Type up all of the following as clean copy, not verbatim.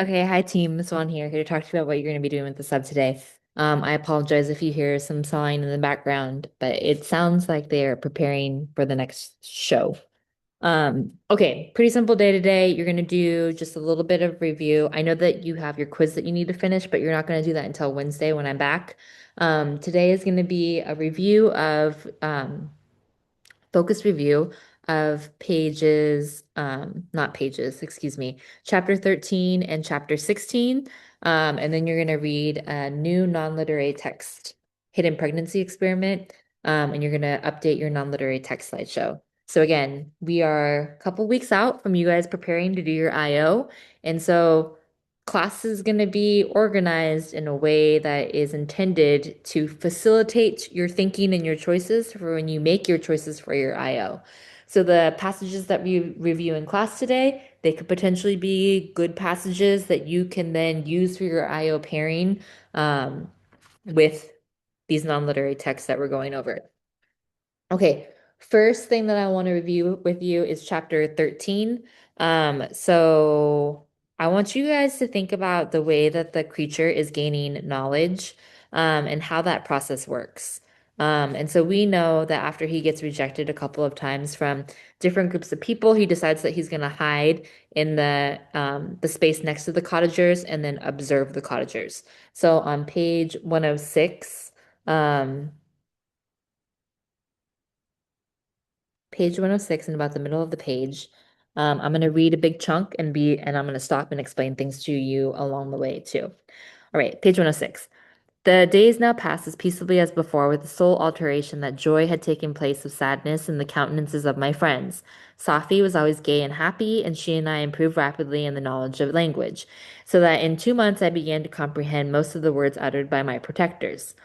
Okay, hi team. Swan here to talk to you about what you're going to be doing with the sub today. I apologize if you hear some sawing in the background, but it sounds like they are preparing for the next show. Okay, pretty simple day today. You're going to do just a little bit of review. I know that you have your quiz that you need to finish, but you're not going to do that until Wednesday when I'm back. Today is going to be a review of focused review of not pages, excuse me, chapter 13 and chapter 16. And then you're going to read a new non-literary text, Hidden Pregnancy Experiment, and you're going to update your non-literary text slideshow. So again, we are a couple weeks out from you guys preparing to do your IO. And so class is going to be organized in a way that is intended to facilitate your thinking and your choices for when you make your choices for your IO. So the passages that we review in class today, they could potentially be good passages that you can then use for your IO pairing with these non-literary texts that we're going over. Okay, first thing that I want to review with you is chapter 13. So I want you guys to think about the way that the creature is gaining knowledge, and how that process works. And so we know that after he gets rejected a couple of times from different groups of people, he decides that he's going to hide in the space next to the cottagers and then observe the cottagers. So on page 106, um, page 106 in about the middle of the page. I'm going to read a big chunk and I'm going to stop and explain things to you along the way too. All right, page 106. The days now passed as peaceably as before, with the sole alteration that joy had taken place of sadness in the countenances of my friends. Safi was always gay and happy, and she and I improved rapidly in the knowledge of language, so that in 2 months I began to comprehend most of the words uttered by my protectors.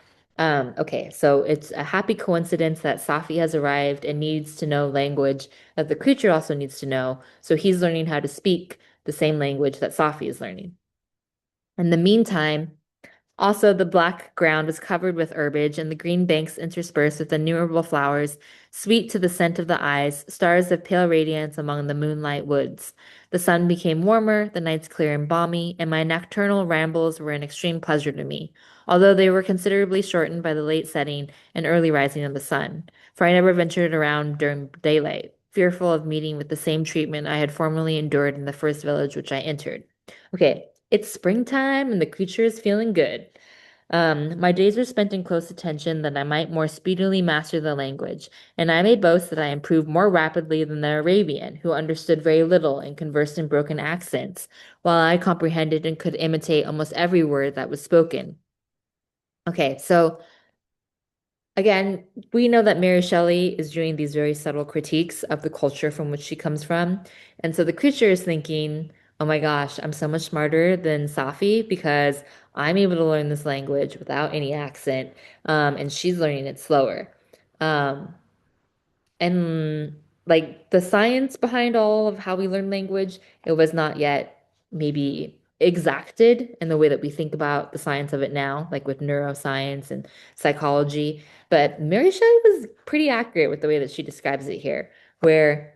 Okay, so it's a happy coincidence that Safi has arrived and needs to know language that the creature also needs to know, so he's learning how to speak the same language that Safi is learning. In the meantime, also, the black ground was covered with herbage, and the green banks interspersed with innumerable flowers, sweet to the scent of the eyes, stars of pale radiance among the moonlight woods. The sun became warmer, the nights clear and balmy, and my nocturnal rambles were an extreme pleasure to me, although they were considerably shortened by the late setting and early rising of the sun, for I never ventured around during daylight, fearful of meeting with the same treatment I had formerly endured in the first village which I entered. Okay, it's springtime and the creature is feeling good. My days were spent in close attention that I might more speedily master the language, and I may boast that I improved more rapidly than the Arabian, who understood very little and conversed in broken accents, while I comprehended and could imitate almost every word that was spoken. Okay, so again, we know that Mary Shelley is doing these very subtle critiques of the culture from which she comes from. And so the creature is thinking, oh my gosh, I'm so much smarter than Safi because I'm able to learn this language without any accent, and she's learning it slower. Um, and like the science behind all of how we learn language, it was not yet maybe exacted in the way that we think about the science of it now, like with neuroscience and psychology. But Mary Shelley was pretty accurate with the way that she describes it here, where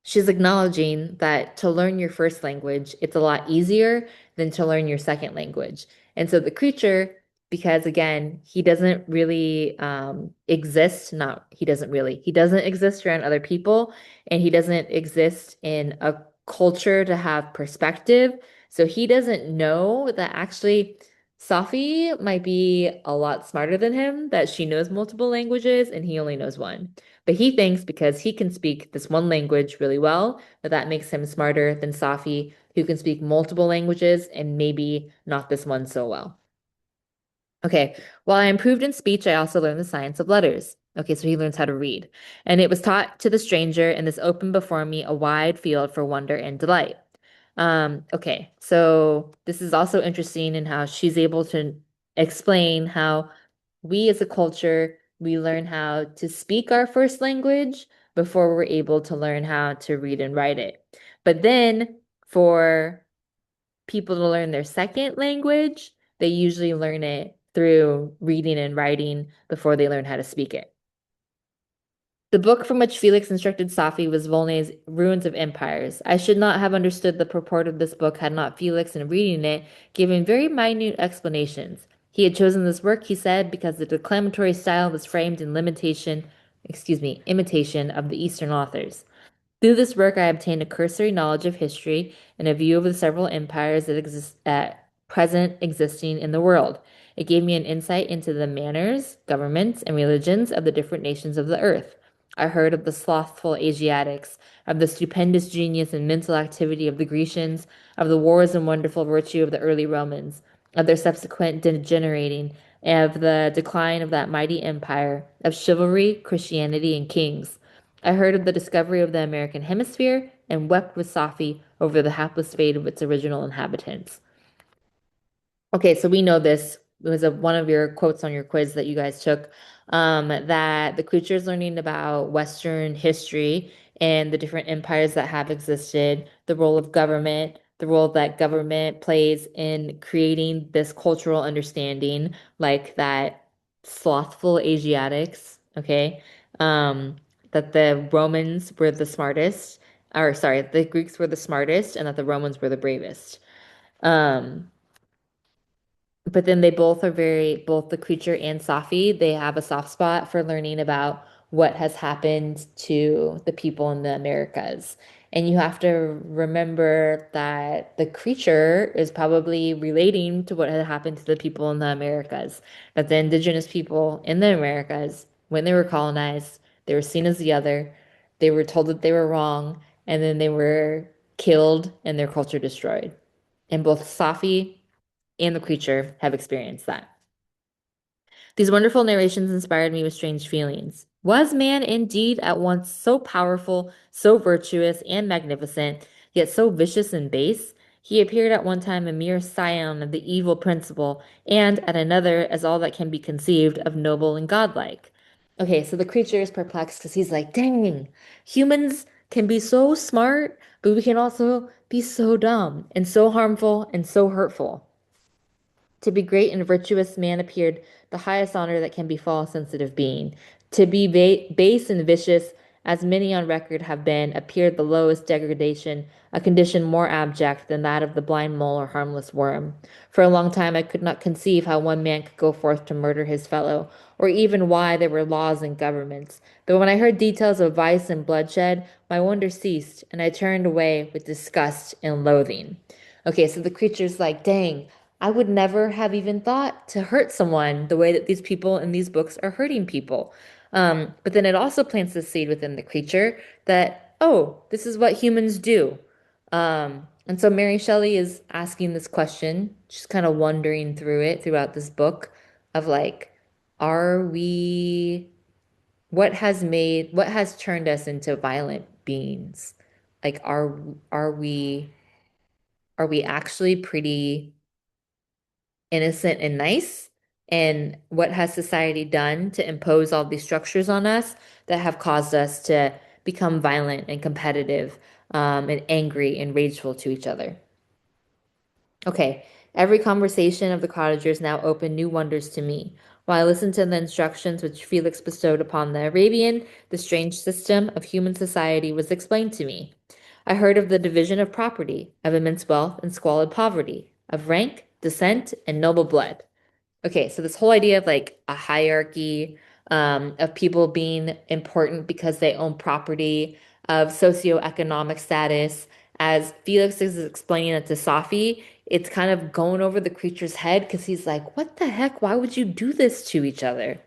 she's acknowledging that to learn your first language, it's a lot easier than to learn your second language. And so the creature, because again, he doesn't really exist, not he doesn't really, he doesn't exist around other people, and he doesn't exist in a culture to have perspective. So he doesn't know that actually Safi might be a lot smarter than him, that she knows multiple languages and he only knows one. But he thinks because he can speak this one language really well, that that makes him smarter than Safi, who can speak multiple languages and maybe not this one so well. Okay, while I improved in speech, I also learned the science of letters. Okay, so he learns how to read. And it was taught to the stranger, and this opened before me a wide field for wonder and delight. Okay, so this is also interesting in how she's able to explain how we as a culture, we learn how to speak our first language before we're able to learn how to read and write it. But then for people to learn their second language, they usually learn it through reading and writing before they learn how to speak it. The book from which Felix instructed Safi was Volney's Ruins of Empires. I should not have understood the purport of this book had not Felix, in reading it, given very minute explanations. He had chosen this work, he said, because the declamatory style was framed in imitation of the Eastern authors. Through this work, I obtained a cursory knowledge of history and a view of the several empires that exist at present existing in the world. It gave me an insight into the manners, governments, and religions of the different nations of the earth. I heard of the slothful Asiatics, of the stupendous genius and mental activity of the Grecians, of the wars and wonderful virtue of the early Romans, of their subsequent degenerating, of the decline of that mighty empire, of chivalry, Christianity, and kings. I heard of the discovery of the American hemisphere and wept with Safi over the hapless fate of its original inhabitants. Okay, so we know this. It was one of your quotes on your quiz that you guys took, that the creature is learning about Western history and the different empires that have existed, the role of government, the role that government plays in creating this cultural understanding, like that slothful Asiatics, okay? That the Romans were the smartest, or sorry, the Greeks were the smartest, and that the Romans were the bravest. Um, but then they both are both the creature and Safi, they have a soft spot for learning about what has happened to the people in the Americas. And you have to remember that the creature is probably relating to what had happened to the people in the Americas. That the indigenous people in the Americas, when they were colonized, they were seen as the other, they were told that they were wrong, and then they were killed and their culture destroyed. And both Safi and the creature have experienced that. These wonderful narrations inspired me with strange feelings. Was man indeed at once so powerful, so virtuous and magnificent, yet so vicious and base? He appeared at one time a mere scion of the evil principle, and at another as all that can be conceived of noble and godlike. Okay, so the creature is perplexed because he's like, dang, humans can be so smart, but we can also be so dumb and so harmful and so hurtful. To be great and virtuous man appeared the highest honor that can befall a sensitive being. To be base and vicious, as many on record have been, appeared the lowest degradation, a condition more abject than that of the blind mole or harmless worm. For a long time I could not conceive how one man could go forth to murder his fellow, or even why there were laws and governments. But when I heard details of vice and bloodshed, my wonder ceased, and I turned away with disgust and loathing. Okay, so the creature's like, dang, I would never have even thought to hurt someone the way that these people in these books are hurting people. But then it also plants the seed within the creature that, oh, this is what humans do. And so Mary Shelley is asking this question, just kind of wondering through it throughout this book of like, are we, what has turned us into violent beings? Like, are we actually pretty innocent and nice? And what has society done to impose all these structures on us that have caused us to become violent and competitive, and angry and rageful to each other? Okay, every conversation of the cottagers now opened new wonders to me. While I listened to the instructions which Felix bestowed upon the Arabian, the strange system of human society was explained to me. I heard of the division of property, of immense wealth and squalid poverty, of rank, descent, and noble blood. Okay, so this whole idea of like a hierarchy, of people being important because they own property, of socioeconomic status, as Felix is explaining it to Safi, it's kind of going over the creature's head because he's like, what the heck? Why would you do this to each other?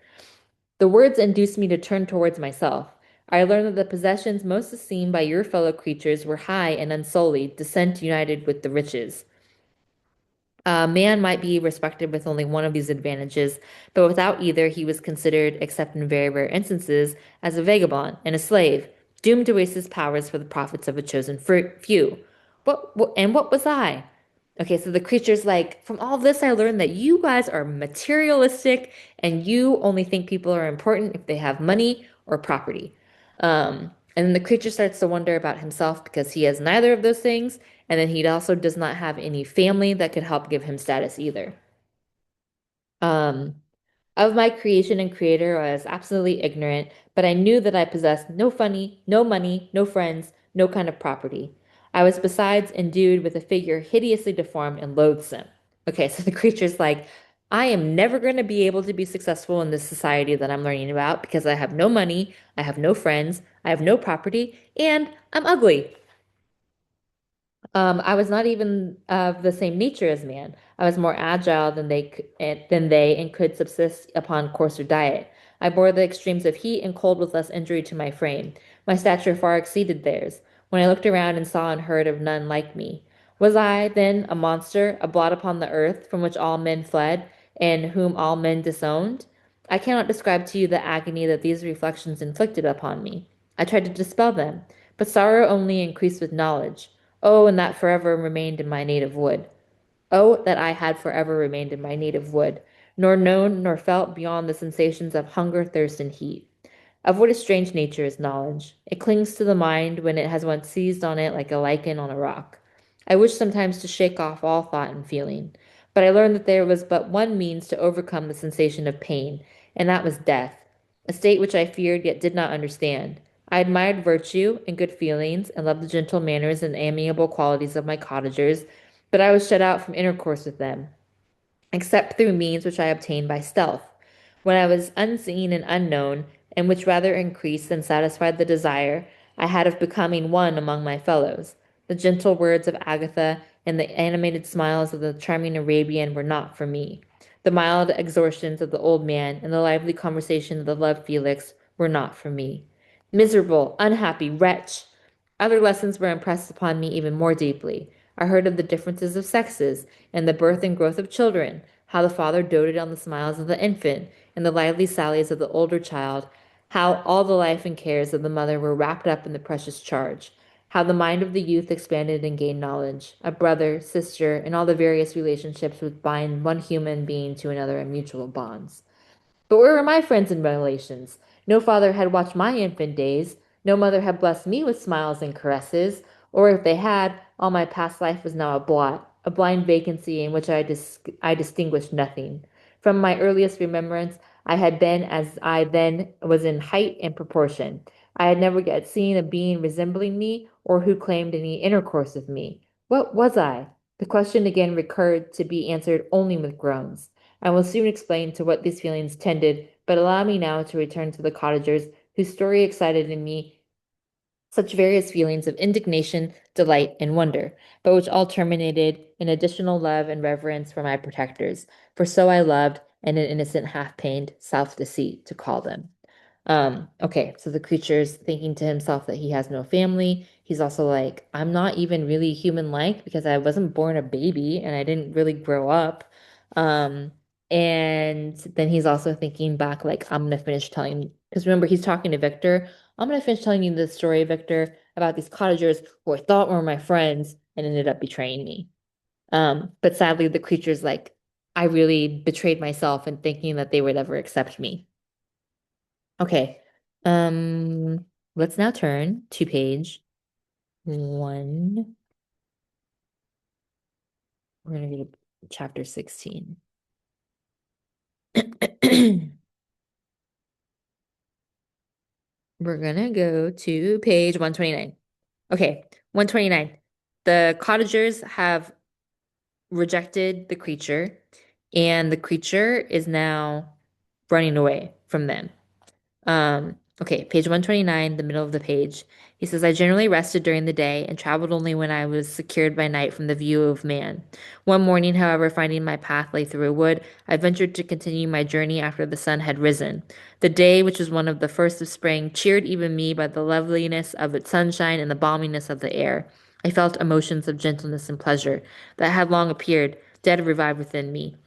The words induced me to turn towards myself. I learned that the possessions most esteemed by your fellow creatures were high and unsullied, descent united with the riches. A man might be respected with only one of these advantages, but without either, he was considered, except in very rare instances, as a vagabond and a slave, doomed to waste his powers for the profits of a chosen few. What was I? Okay, so the creature's like, from all this, I learned that you guys are materialistic and you only think people are important if they have money or property. And then the creature starts to wonder about himself because he has neither of those things. And then he also does not have any family that could help give him status either. Um, Of my creation and creator, I was absolutely ignorant, but I knew that I possessed no money, no friends, no kind of property. I was besides endued with a figure hideously deformed and loathsome. Okay, so the creature's like, I am never going to be able to be successful in this society that I'm learning about because I have no money, I have no friends, I have no property, and I'm ugly. I was not even of the same nature as man. I was more agile than they and could subsist upon coarser diet. I bore the extremes of heat and cold with less injury to my frame. My stature far exceeded theirs. When I looked around and saw and heard of none like me, was I, then, a monster, a blot upon the earth, from which all men fled, and whom all men disowned? I cannot describe to you the agony that these reflections inflicted upon me. I tried to dispel them, but sorrow only increased with knowledge. Oh, and that forever remained in my native wood. Oh, that I had forever remained in my native wood, nor known nor felt beyond the sensations of hunger, thirst, and heat. Of what a strange nature is knowledge. It clings to the mind when it has once seized on it like a lichen on a rock. I wish sometimes to shake off all thought and feeling, but I learned that there was but one means to overcome the sensation of pain, and that was death, a state which I feared yet did not understand. I admired virtue and good feelings, and loved the gentle manners and amiable qualities of my cottagers, but I was shut out from intercourse with them except through means which I obtained by stealth, when I was unseen and unknown, and which rather increased than satisfied the desire I had of becoming one among my fellows. The gentle words of Agatha and the animated smiles of the charming Arabian were not for me. The mild exhortations of the old man and the lively conversation of the loved Felix were not for me. Miserable, unhappy wretch! Other lessons were impressed upon me even more deeply. I heard of the differences of sexes, and the birth and growth of children, how the father doted on the smiles of the infant, and the lively sallies of the older child, how all the life and cares of the mother were wrapped up in the precious charge, how the mind of the youth expanded and gained knowledge, a brother, sister, and all the various relationships which bind one human being to another in mutual bonds. But where were my friends and relations? No father had watched my infant days. No mother had blessed me with smiles and caresses. Or if they had, all my past life was now a blot, a blind vacancy in which I distinguished nothing. From my earliest remembrance, I had been as I then was in height and proportion. I had never yet seen a being resembling me, or who claimed any intercourse with me. What was I? The question again recurred to be answered only with groans. I will soon explain to what these feelings tended, but allow me now to return to the cottagers, whose story excited in me such various feelings of indignation, delight, and wonder, but which all terminated in additional love and reverence for my protectors, for so I loved, and an innocent half-pained self-deceit to call them. Okay, so the creature's thinking to himself that he has no family. He's also like, I'm not even really human-like because I wasn't born a baby and I didn't really grow up. Um, and then he's also thinking back, like, I'm gonna finish telling, because remember, he's talking to Victor. I'm gonna finish telling you this story, Victor, about these cottagers who I thought were my friends and ended up betraying me. But sadly, the creature's like, I really betrayed myself in thinking that they would ever accept me. Okay. Um, let's now turn to page one. We're gonna go to chapter 16. We're gonna go to page 129. Okay, 129. The cottagers have rejected the creature, and the creature is now running away from them. Okay, page 129, the middle of the page. He says, I generally rested during the day and traveled only when I was secured by night from the view of man. One morning, however, finding my path lay through a wood, I ventured to continue my journey after the sun had risen. The day, which was one of the first of spring, cheered even me by the loveliness of its sunshine and the balminess of the air. I felt emotions of gentleness and pleasure that had long appeared, dead revived within me.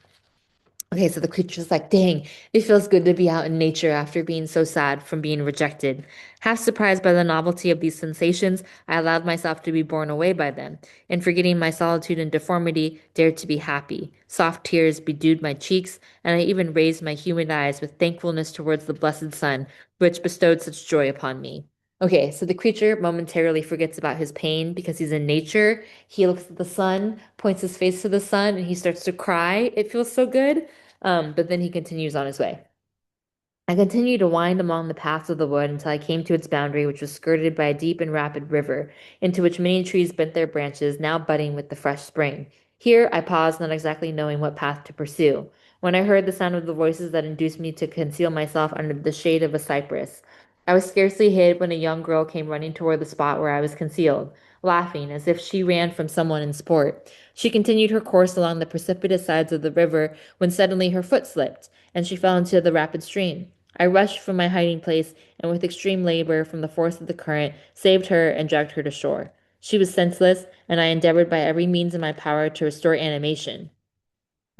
Okay, so the creature's like, dang, it feels good to be out in nature after being so sad from being rejected. Half surprised by the novelty of these sensations, I allowed myself to be borne away by them, and forgetting my solitude and deformity, dared to be happy. Soft tears bedewed my cheeks, and I even raised my humid eyes with thankfulness towards the blessed sun, which bestowed such joy upon me. Okay, so the creature momentarily forgets about his pain because he's in nature. He looks at the sun, points his face to the sun, and he starts to cry. It feels so good. But then he continues on his way. I continued to wind along the paths of the wood until I came to its boundary, which was skirted by a deep and rapid river, into which many trees bent their branches, now budding with the fresh spring. Here I paused, not exactly knowing what path to pursue, when I heard the sound of the voices that induced me to conceal myself under the shade of a cypress. I was scarcely hid when a young girl came running toward the spot where I was concealed, laughing as if she ran from someone in sport. She continued her course along the precipitous sides of the river when suddenly her foot slipped, and she fell into the rapid stream. I rushed from my hiding place and with extreme labor from the force of the current saved her and dragged her to shore. She was senseless, and I endeavored by every means in my power to restore animation.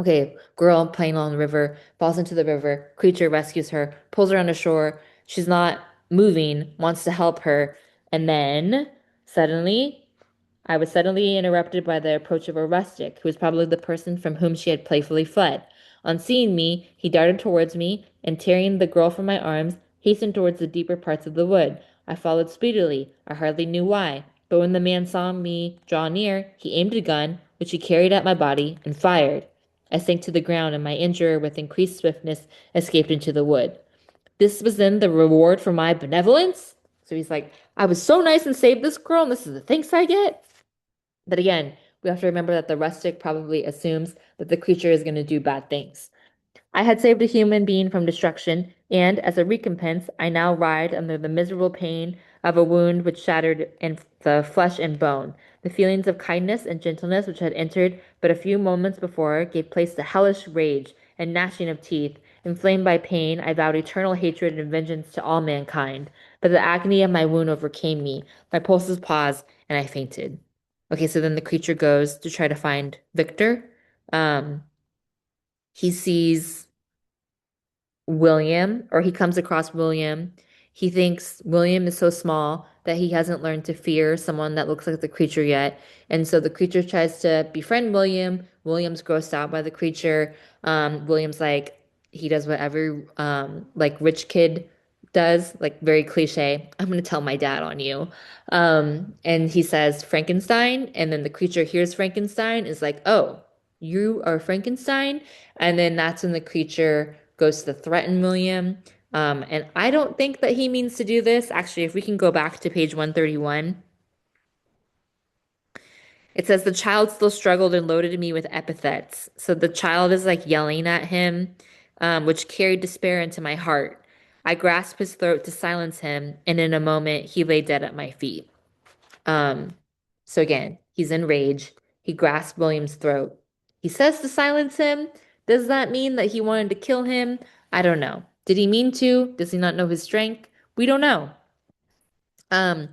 Okay, girl playing along the river, falls into the river, creature rescues her, pulls her onto shore. She's not moving, wants to help her, and then suddenly I was suddenly interrupted by the approach of a rustic, who was probably the person from whom she had playfully fled. On seeing me, he darted towards me, and tearing the girl from my arms, hastened towards the deeper parts of the wood. I followed speedily. I hardly knew why, but when the man saw me draw near, he aimed a gun, which he carried at my body, and fired. I sank to the ground, and my injurer, with increased swiftness, escaped into the wood. This was then the reward for my benevolence? So he's like, I was so nice and saved this girl, and this is the thanks I get? But again, we have to remember that the rustic probably assumes that the creature is going to do bad things. I had saved a human being from destruction, and as a recompense, I now writhed under the miserable pain of a wound which shattered in the flesh and bone. The feelings of kindness and gentleness which had entered but a few moments before gave place to hellish rage and gnashing of teeth. Inflamed by pain, I vowed eternal hatred and vengeance to all mankind. But the agony of my wound overcame me. My pulses paused, and I fainted. Okay, so then the creature goes to try to find Victor. Um, he sees William, or he comes across William. He thinks William is so small that he hasn't learned to fear someone that looks like the creature yet. And so the creature tries to befriend William. William's grossed out by the creature. William's like, he does whatever like rich kid does, like very cliche. I'm gonna tell my dad on you. And he says Frankenstein, and then the creature hears Frankenstein, is like, oh, you are Frankenstein? And then that's when the creature goes to threaten William. And I don't think that he means to do this. Actually, if we can go back to page 131, it says the child still struggled and loaded me with epithets. So the child is like yelling at him, which carried despair into my heart. I grasped his throat to silence him, and in a moment he lay dead at my feet. Um, so again, he's enraged. He grasps William's throat. He says to silence him. Does that mean that he wanted to kill him? I don't know. Did he mean to? Does he not know his strength? We don't know. Um,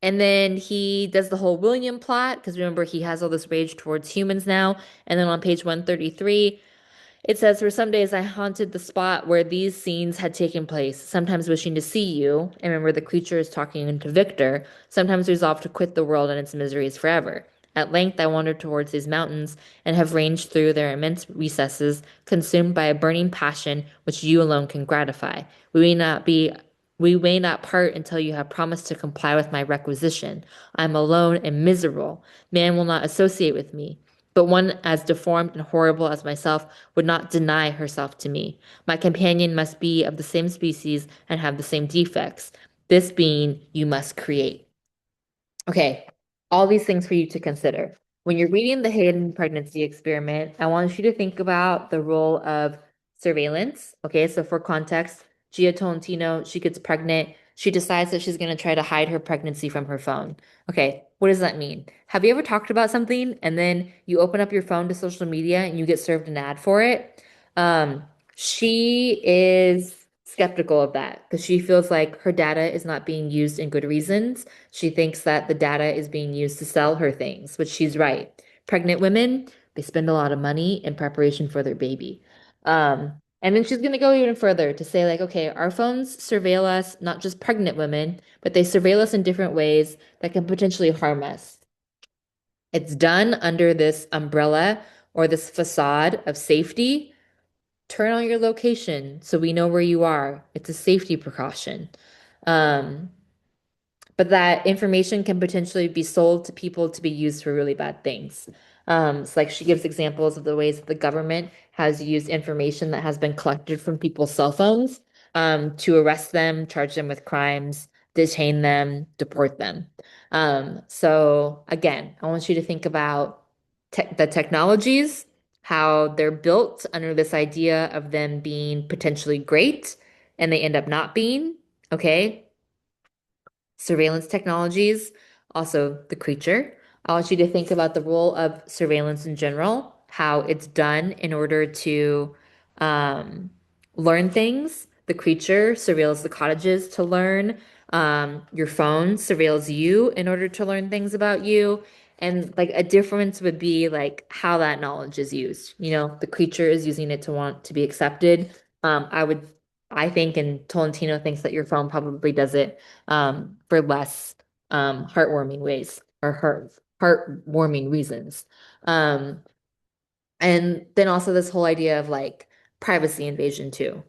and then he does the whole William plot because remember he has all this rage towards humans now. And then on page 133, it says, for some days I haunted the spot where these scenes had taken place, sometimes wishing to see you. And remember, the creature is talking to Victor, sometimes resolved to quit the world and its miseries forever. At length I wandered towards these mountains and have ranged through their immense recesses, consumed by a burning passion which you alone can gratify. We may not be we may not part until you have promised to comply with my requisition. I am alone and miserable. Man will not associate with me. But one as deformed and horrible as myself would not deny herself to me. My companion must be of the same species and have the same defects. This being you must create. Okay, all these things for you to consider. When you're reading the hidden pregnancy experiment, I want you to think about the role of surveillance. Okay, so for context, Gia Tolentino, she gets pregnant. She decides that she's going to try to hide her pregnancy from her phone. Okay, what does that mean? Have you ever talked about something and then you open up your phone to social media and you get served an ad for it? Um, she is skeptical of that because she feels like her data is not being used in good reasons. She thinks that the data is being used to sell her things, which she's right. Pregnant women, they spend a lot of money in preparation for their baby. And then she's going to go even further to say, like, okay, our phones surveil us, not just pregnant women, but they surveil us in different ways that can potentially harm us. It's done under this umbrella or this facade of safety. Turn on your location so we know where you are. It's a safety precaution. Um, but that information can potentially be sold to people to be used for really bad things. So like she gives examples of the ways that the government has used information that has been collected from people's cell phones to arrest them, charge them with crimes, detain them, deport them. So again, I want you to think about the technologies, how they're built under this idea of them being potentially great, and they end up not being. Okay, surveillance technologies, also the creature. I want you to think about the role of surveillance in general, how it's done in order to um, learn things. The creature surveils the cottages to learn. Your phone surveils you in order to learn things about you. And like a difference would be like how that knowledge is used. You know, the creature is using it to want to be accepted. I think, and Tolentino thinks that your phone probably does it for less heartwarming ways or heartwarming reasons. Um, and then also this whole idea of like privacy invasion too.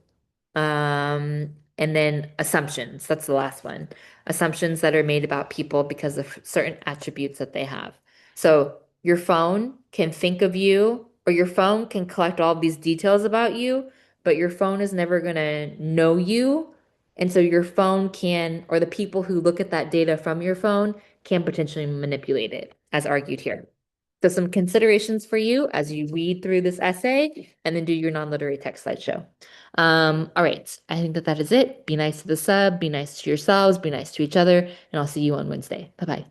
And then assumptions. That's the last one. Assumptions that are made about people because of certain attributes that they have. So your phone can think of you, or your phone can collect all these details about you, but your phone is never going to know you. And so your phone can, or the people who look at that data from your phone can potentially manipulate it, as argued here. So some considerations for you as you read through this essay and then do your non-literary text slideshow. All right. I think that that is it. Be nice to the sub, be nice to yourselves, be nice to each other, and I'll see you on Wednesday. Bye-bye.